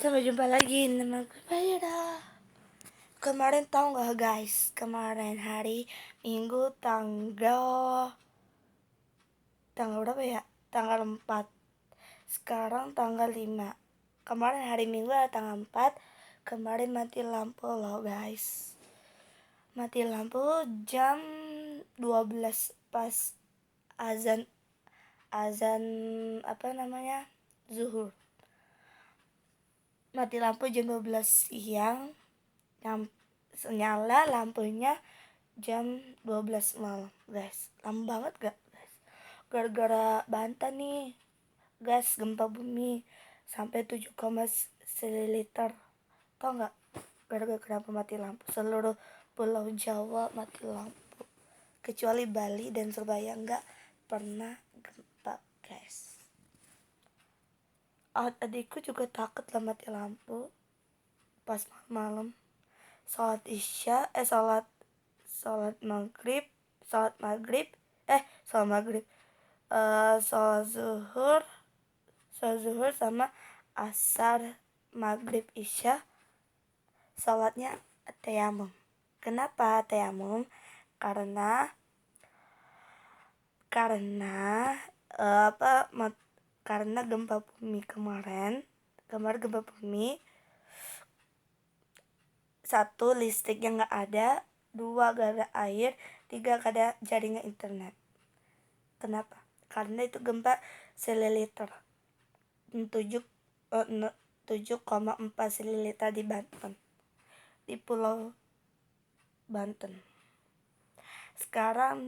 Sampai jumpa lagi, nama gue Fayda. Kemarin tahu nggak guys, kemarin hari Minggu tanggal berapa ya? Tanggal 4. Sekarang tanggal 5. Kemarin hari Minggu tanggal 4. Kemarin mati lampu loh guys. Mati lampu jam 12 pas azan zuhur. Mati lampu jam 12 siang. Yang nyala lampunya jam 12 malam guys. Lama banget gak guys? Gara-gara Banten nih guys, gempa bumi sampai 7, liter. Tau gak gara-gara kenapa mati lampu? Seluruh pulau Jawa mati lampu, kecuali Bali dan Surabaya nggak pernah gempa guys. Adikku juga takut lah mati lampu pas malam. Sholat maghrib, sholat zuhur sama asar, maghrib, isya, sholatnya tayamum. Kenapa tayamum? Karena gempa bumi kemarin gempa bumi, 1, listriknya nggak ada, 2, gak ada air, 3, gak ada jaringan internet. Kenapa? Karena itu gempa seliliter 7,4 seliliter di Banten, di Pulau Banten. Sekarang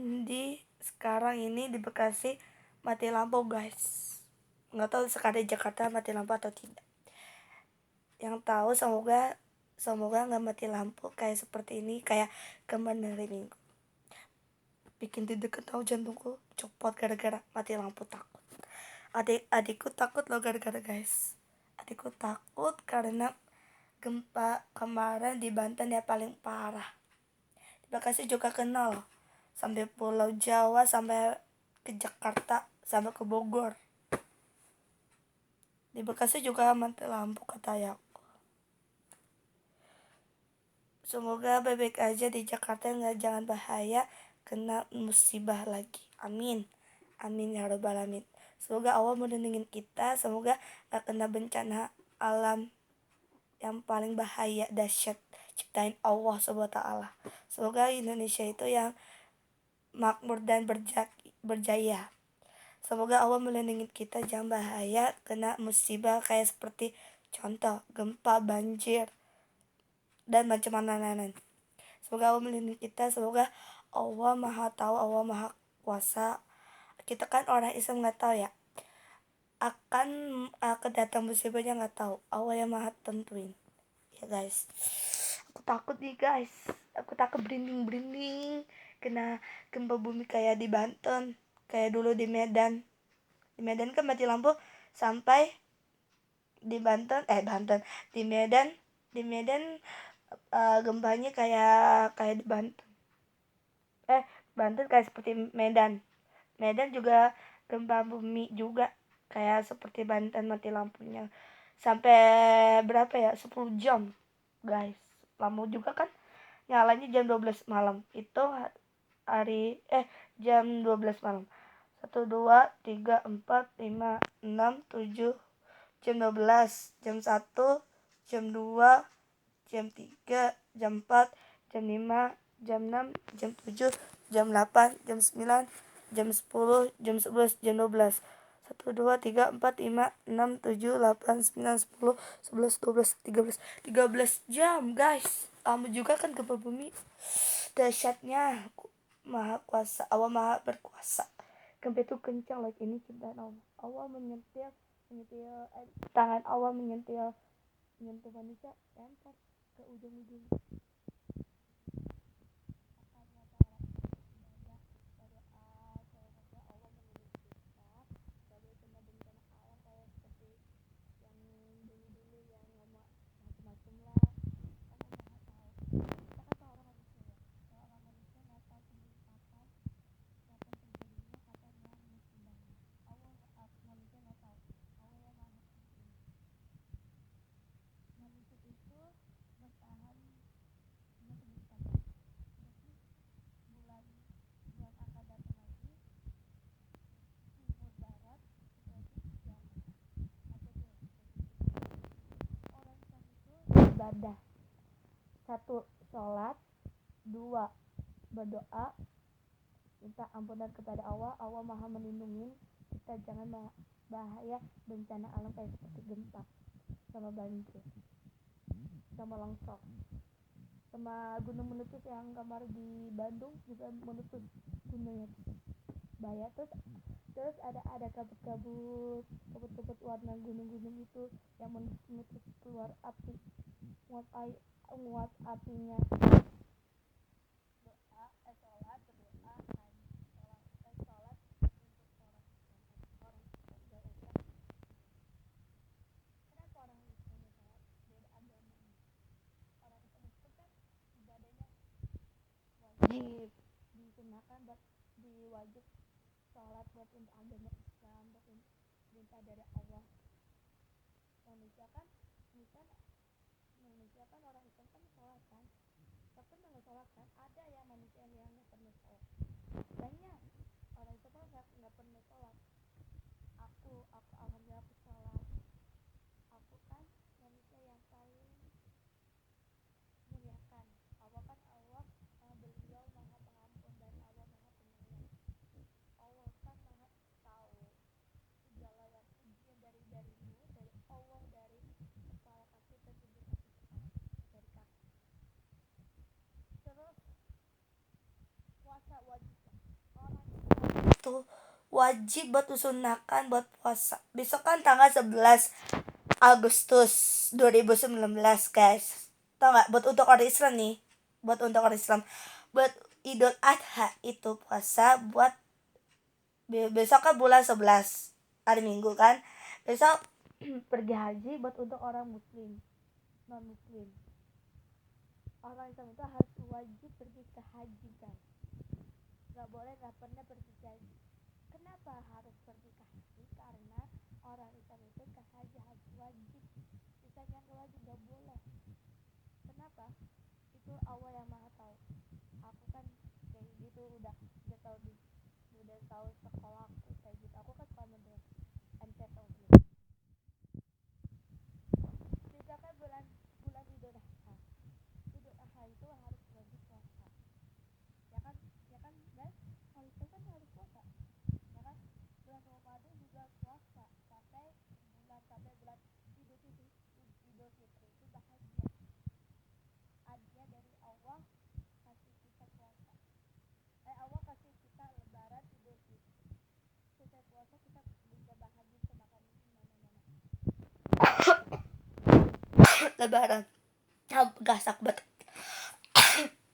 ini di Bekasi mati lampu guys. Nggak tahu sekarang di Jakarta mati lampu atau tidak. Yang tahu semoga nggak mati lampu kayak seperti ini, kayak kemarin hari Minggu. Bikin deg-degan tahu, jantungku copot gara-gara mati lampu. Takut. Adikku takut loh gara-gara guys. Adikku takut karena gempa kemarin di Banten ya paling parah. Di Bekasi juga kenal, sampai Pulau Jawa, sampai ke Jakarta, sampai ke Bogor. Di Bekasi juga mati lampu kata ayahku. Semoga baik-baik aja di Jakarta, jangan bahaya kena musibah lagi. Amin ya rabbal alamin. Semoga Allah melindungi kita, semoga gak kena bencana alam yang paling bahaya, dahsyat ciptain Allah SWT. Semoga Indonesia itu yang makmur dan berjaya. Semoga Allah melindungi kita, jangan bahaya kena musibah kayak seperti contoh gempa, banjir, dan macam-macam. Semoga Allah melindungi kita. Semoga Allah maha tahu, Allah maha kuasa. Kita kan orang Islam nggak tahu ya, akan datang musibahnya nggak tahu. Allah yang maha tentuin ya guys. Aku takut nih guys, aku takut berinding kena gempa bumi kayak di Banten, kayak dulu di Medan. Di Medan kan mati lampu sampai di di Medan gempanya kayak di Banten. Banten kayak seperti Medan juga gempa bumi juga kayak seperti Banten, mati lampunya sampai berapa ya, 10 jam guys. Lama juga kan, nyalanya jam 12 malam. Itu jam 12 malam. 1, 2, 3, 4, 5, 6, 7, jam 12, jam 1, jam 2, jam 3, jam 4, jam 5, jam 6, jam 7, jam 8, jam 9, jam 10, jam 11, jam 12. 1, 2, 3, 4, 5, 6, 7, 8, 9, 10, 11, 12, 13 jam guys. Lama juga kan gempa bumi. Dahsyatnya maha kuasa, Allah maha berkuasa. Gempa itu kencang lagi, ini ciptaan Allah. Allah menyentil tangan Allah menyentuh manusia, lempar ke ujung-ujung. ibadah. 1. Sholat. 2. Berdoa, minta ampunan kepada Allah. Allah maha melindungi kita jangan bahaya bencana alam kayak seperti gempa, sama banjir, sama longsor, sama gunung meletus yang kemarin di Bandung juga meletus gunungnya, bahaya. Terus ada kabut warna gunung-gunung itu yang meletus keluar api, muat apinya. Sholat, berdoa, sholat untuk orang gak usah. Kenapa orang Islam sholat? Beda agama. Orang Islam itu kan ibadahnya wajib, disunahkan buat diwajib sholat buat untuk agama Islam, buat untuk perintah dari Allah. Manusia kan orang Islam kan sholat kan, tapi nggak sholat kan, ada ya manusia yang nggak pernah sholat. Banyak orang itu kan nggak pernah sholat. Aku alhamdulillah aku sholat. Aku kan manusia yang paling muliakan. Allah kan beliau maha pengampun dan Allah maha penyayang. Allah kan maha tahu segala yang ujian dari darimu, dari Allah, dari kepala kaki dan ujung kaki dari kaki. Terus puasa wajib. Orang itu wajib buat usunakan buat puasa. Besok kan tanggal 11 Agustus 2019 guys. Tau gak? Buat untuk orang Islam nih. Buat untuk orang Islam. Buat Idul Adha itu puasa buat besok kan bulan 11 hari Minggu kan. Besok pergi haji buat untuk orang muslim, non muslim. Orang Islam itu harus wajib pergi ke haji guys. Gak boleh gak pernah pergi ke haji. Kenapa harus pergi ke haji? Karena orang Islam itu ke haji harus wajib. Misalnya gak wajib gak boleh. Kenapa? Itu Allah yang maha tahu. Aku kan kayak gitu udah tahu sekolah aku kayak gitu. Aku kan sekolah madrasah MC Tauhid. Misalkan bulan Idul Adha. Idul Adha itu harus wajib puasa. Ya kan guys? Kalau itu kan harus puasa. Ya kan? Bulan Ramadan juga puasa sampai bulan Idul Fitri itu bahagia. Hadiah dari Allah kasih kita puasa. Allah kasih kita lebaran Idul Fitri. Selesai puasa kita bisa bahagia makan di mana-mana. Lebaran. Gasak banget.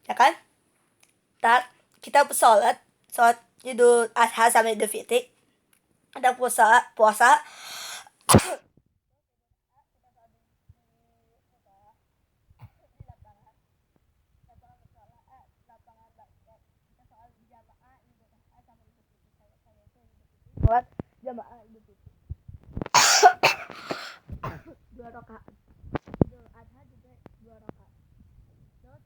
Ya kan? Kita sholat Idul Adha sama Idul Fitri. Ada puasa. Buat jamaah Idul Fitri 2 rakaat. Idul Adha juga 2 rakaat. Terus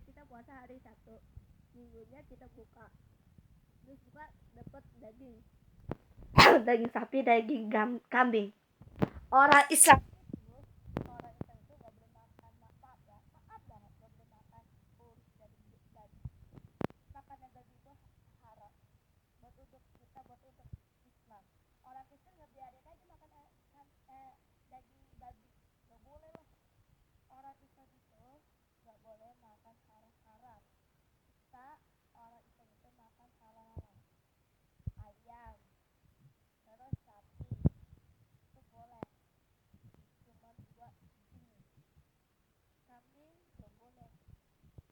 kita puasa hari Sabtu. Minggunya kita buka. Terus buka dapat daging. Daging sapi, daging kambing. Orang Islam itu gak boleh makan maaf banget gak boleh makan urus dari daging. Makanan daging itu haram buat untuk kita, buat untuk Islam. Orang Kristen gak biarin aja makan daging babi, gak boleh lah. Orang Islam itu gak boleh makan haram. Kita orang Islam itu makan halal. Ayam, terus sapi itu boleh, cuma 2 jenis. Kambing gak boleh,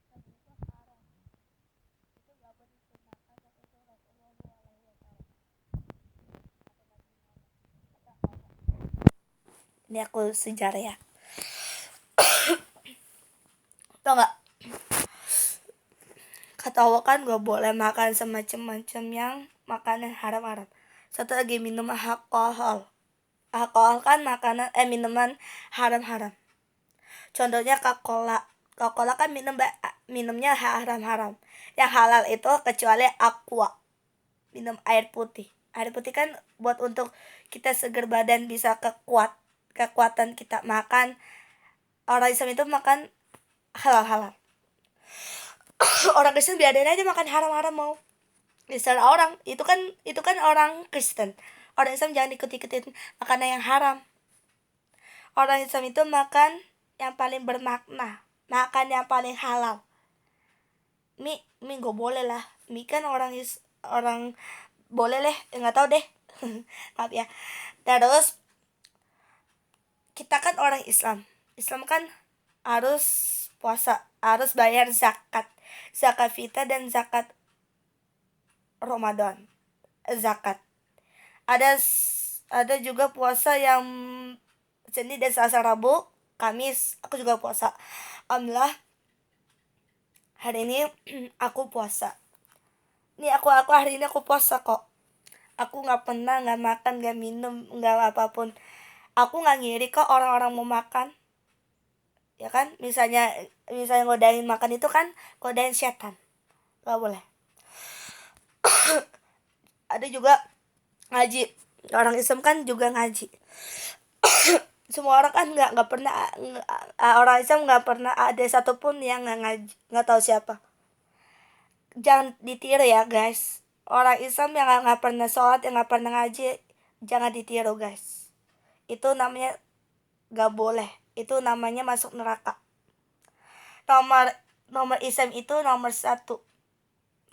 kambing itu haram, itu gak boleh disunahkan dan itu Rasulullah SAW. Ini aku sejarah ya. Tau gak? Kata Allah kan gak boleh makan semacam-macam yang makanan haram-haram. Satu lagi minum alkohol. Alkohol kan minuman haram-haram. Contohnya Coca-Cola. Coca-Cola kan minumnya haram-haram. Yang halal itu kecuali Aqua. Minum air putih. Air putih kan buat untuk kita seger badan bisa kuat. kekuatan kita makan. Orang Islam itu makan halal. Orang Kristen biarin aja makan haram-haram mau. Misalnya orang itu kan orang Kristen. Orang Islam jangan ikut-ikutin makanan yang haram. Orang Islam itu makan yang paling bermakna, makan yang paling halal. Mie gak boleh lah. Mie kan orang boleh deh, nggak tahu deh. Maaf ya. Terus kita kan orang Islam. Islam kan harus puasa, harus bayar zakat fitrah dan zakat Ramadan. Zakat. Ada juga puasa yang Senin dan Selasa Rabu, Kamis aku juga puasa. Alhamdulillah hari ini aku puasa. Nih aku hari ini aku puasa kok. Aku nggak pernah nggak makan, nggak minum, nggak apapun. Aku nggak ngiri kok orang-orang mau makan. Ya kan, misalnya ngodain makan itu kan godain setan. Nggak boleh. Ada juga ngaji. Orang Islam kan juga ngaji. Semua orang kan nggak pernah, orang Islam nggak pernah ada satupun yang nggak ngaji, nggak tahu siapa. Jangan ditiru ya guys. Orang Islam yang nggak pernah sholat, yang nggak pernah ngaji, jangan ditiru guys. Itu namanya nggak boleh. Itu namanya masuk neraka. Nomor Islam itu nomor 1.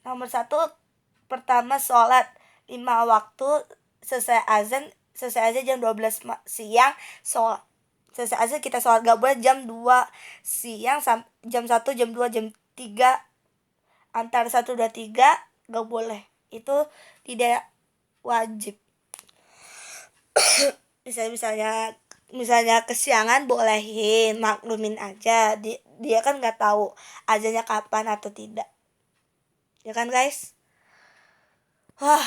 Nomor 1 pertama sholat 5 waktu, selesai azan jam 12 siang sholat. Selesai azan kita sholat. Gak boleh jam 2 siang jam 1, jam 2, jam 3. Antara 1, 2, 3 gak boleh. Itu tidak wajib. misalnya kesiangan bolehin, maklumin aja. Dia kan nggak tahu azannya kapan atau tidak. Ya kan guys? Wah,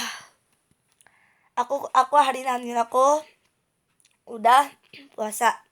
aku hari ini aku udah puasa.